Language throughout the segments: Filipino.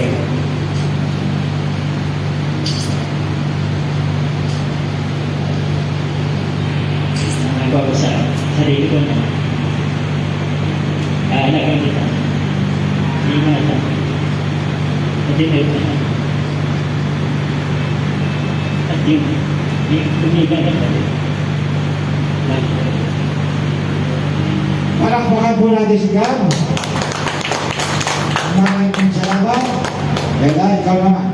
kayo. Nagawa ko sa sarili ko na kaalagang kita. Ingatan. Madinit na. At yung tumigan na pala. Palakpakan po natin si Gab. Maraming salamat. Bella, ikaw naman.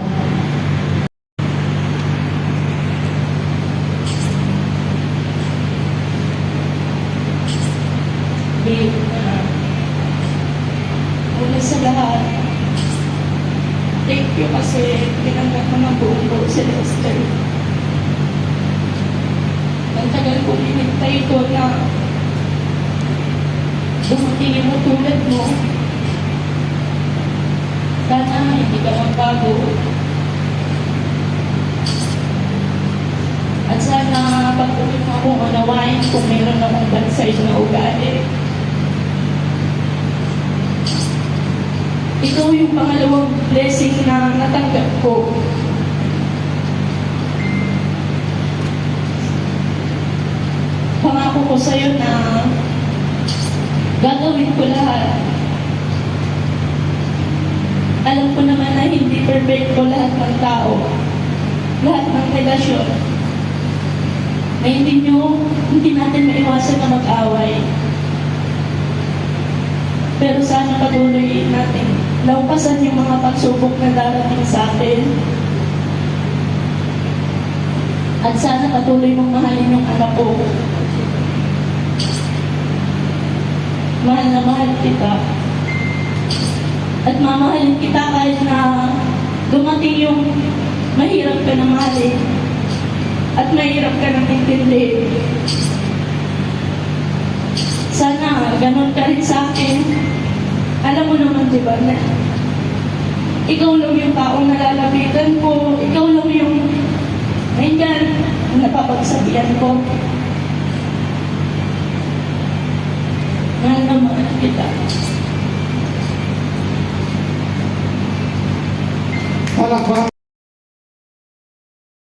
Babe, una sa lahat, thank you kasi tinanggap mo ng buong buo si Lester. Ang tagal kong hinintay ko na dumating yung tulad mo. Sana hindi ka magbago. At sana pag-uwi mo akong unawain kung meron akong bansay na ugali. Ikaw yung pangalawang blessing na natanggap ko. Pangako ko sa'yo na gagawin ko lahat. Alam ko naman na hindi perfecto lahat ng tao, lahat ng relasyon. Na hindi natin maiwasan na mag-away. Pero sana patuloy natin laupasan yung mga pagsubok na darating sa atin. At sana patuloy mong mahalin yung anak ko. Mahal na mahal kita. At mamahalin kita kahit na dumating yung mahirap ka na mahalin. At mahirap ka nang intindihin. Sana ganun ka rin sa akin. Alam mo naman, di ba, na ikaw lang yung taong nalalapitan ko. Ikaw lang yung nandyan, napapagsabihan ko. Mahal na mahal kita. Palakpakan.